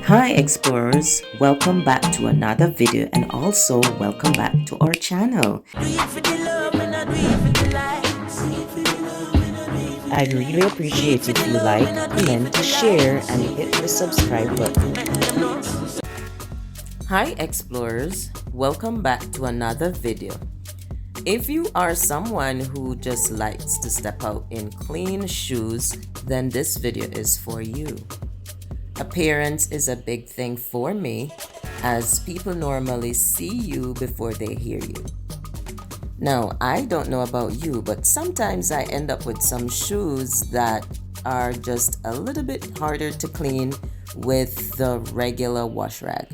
Hi explorers, welcome back to another video and also welcome back to our channel. I'd really appreciate if you like, comment, share and hit the subscribe button. Hi explorers, welcome back to another video. If you are someone who just likes to step out in clean shoes, then this video is for you. Appearance is a big thing for me, as people normally see you before they hear you. Now, I don't know about you, but sometimes I end up with some shoes that are just a little bit harder to clean with the regular wash rag.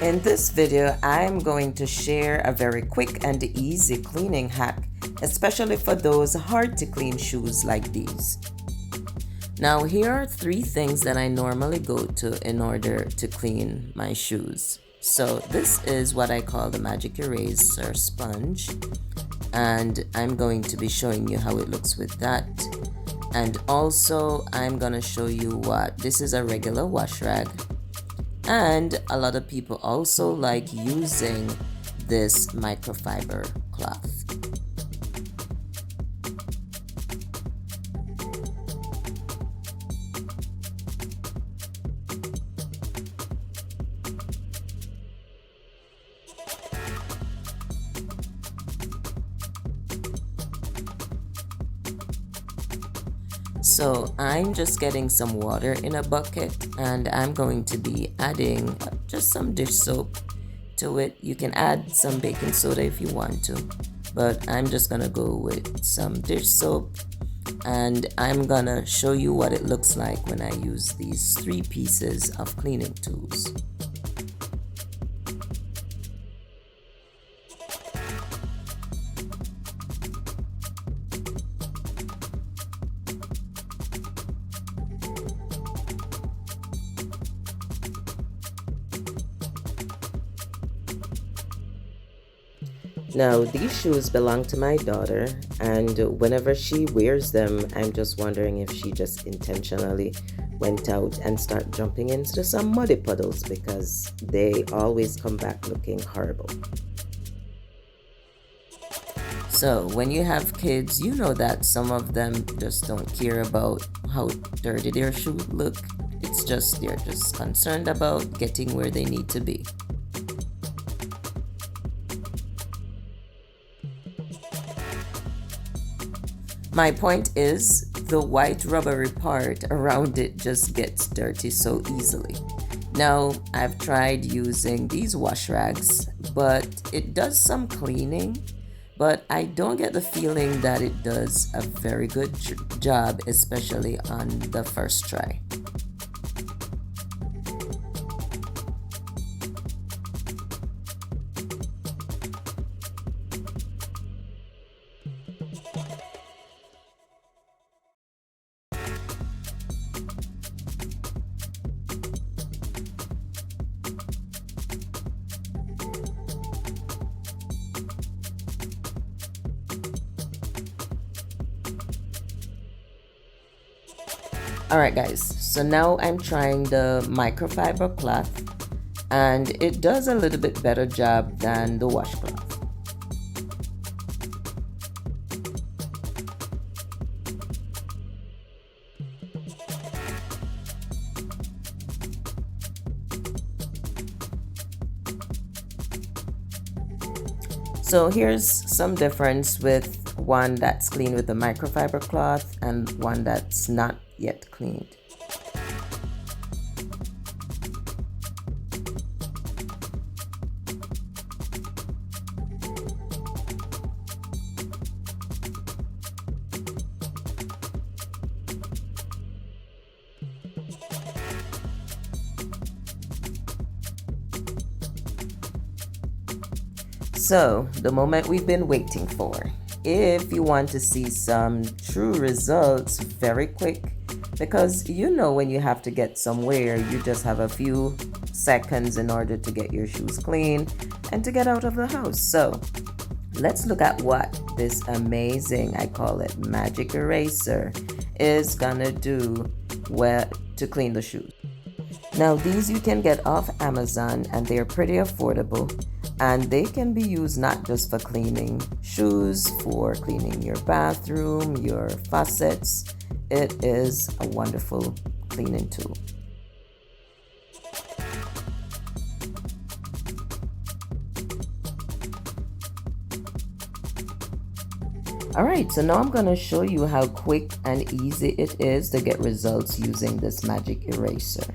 In this video, I'm going to share a very quick and easy cleaning hack, especially for those hard to clean shoes like these. Now, here are 3 things that I normally go to in order to clean my shoes. So this is what I call the magic eraser sponge, and I'm going to be showing you how it looks with that. And also I'm gonna show you what this is, a regular wash rag, and a lot of people also like using this microfiber cloth. So I'm just getting some water in a bucket and I'm going to be adding just some dish soap to it. You can add some baking soda if you want to, but I'm just gonna go with some dish soap, and I'm gonna show you what it looks like when I use these 3 pieces of cleaning tools. Now, these shoes belong to my daughter, and whenever she wears them, I'm just wondering if she just intentionally went out and started jumping into some muddy puddles, because they always come back looking horrible. So when you have kids, you know that some of them just don't care about how dirty their shoes look. It's just they're just concerned about getting where they need to be. My point is, the white rubbery part around it just gets dirty so easily. Now, I've tried using these wash rags, but it does some cleaning, but I don't get the feeling that it does a very good job, especially on the first try. Alright guys, so now I'm trying the microfiber cloth, and it does a little bit better job than the washcloth. So here's some difference with one that's clean with the microfiber cloth and one that's not yet cleaned. So, the moment we've been waiting for. If you want to see some true results very quick, because you know when you have to get somewhere, you just have a few seconds in order to get your shoes clean and to get out of the house. So, let's look at what this amazing, I call it magic eraser, is gonna do to clean the shoes. Now these you can get off Amazon and they're pretty affordable, and they can be used not just for cleaning shoes, for cleaning your bathroom, your faucets. It is a wonderful cleaning tool. Alright, so now I'm going to show you how quick and easy it is to get results using this magic eraser.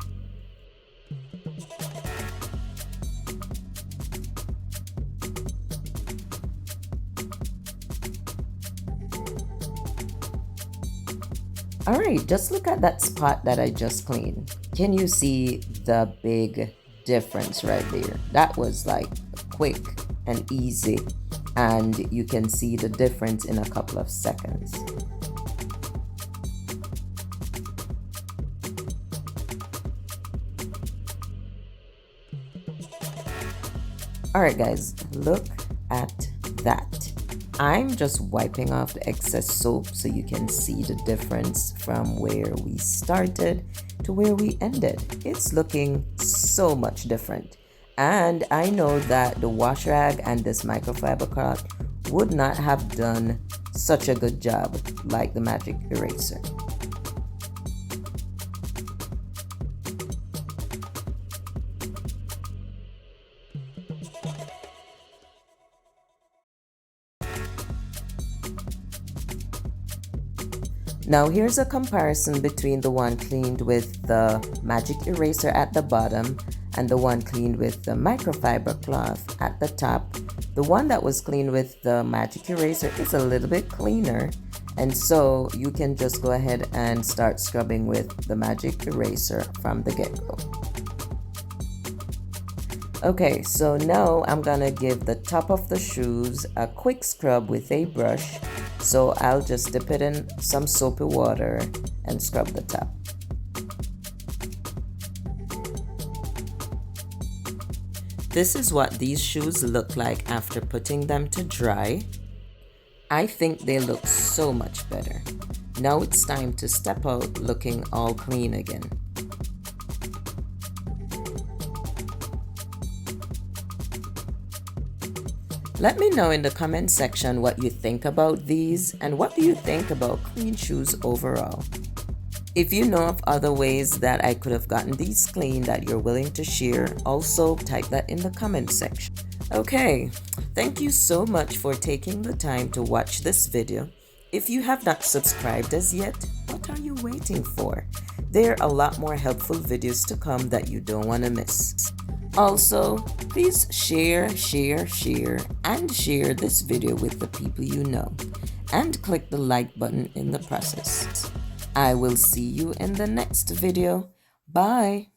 Alright, just look at that spot that I just cleaned. Can you see the big difference right there? That was like quick and easy, and you can see the difference in a couple of seconds. Alright guys, look at that. I'm just wiping off the excess soap so you can see the difference from where we started to where we ended. It's looking so much different. And I know that the wash rag and this microfiber cloth would not have done such a good job like the magic eraser. Now here's a comparison between the one cleaned with the magic eraser at the bottom and the one cleaned with the microfiber cloth at the top. The one that was cleaned with the magic eraser is a little bit cleaner, and so you can just go ahead and start scrubbing with the magic eraser from the get-go. Okay, so now I'm gonna give the top of the shoes a quick scrub with a brush. So I'll just dip it in some soapy water and scrub the top. This is what these shoes look like after putting them to dry. I think they look so much better. Now it's time to step out looking all clean again. Let me know in the comment section what you think about these and what do you think about clean shoes overall. If you know of other ways that I could have gotten these clean that you're willing to share, also type that in the comment section. Okay, thank you so much for taking the time to watch this video. If you have not subscribed as yet, what are you waiting for? There are a lot more helpful videos to come that you don't want to miss. Also, please share this video with the people you know, and click the like button in the process. I will see you in the next video. Bye!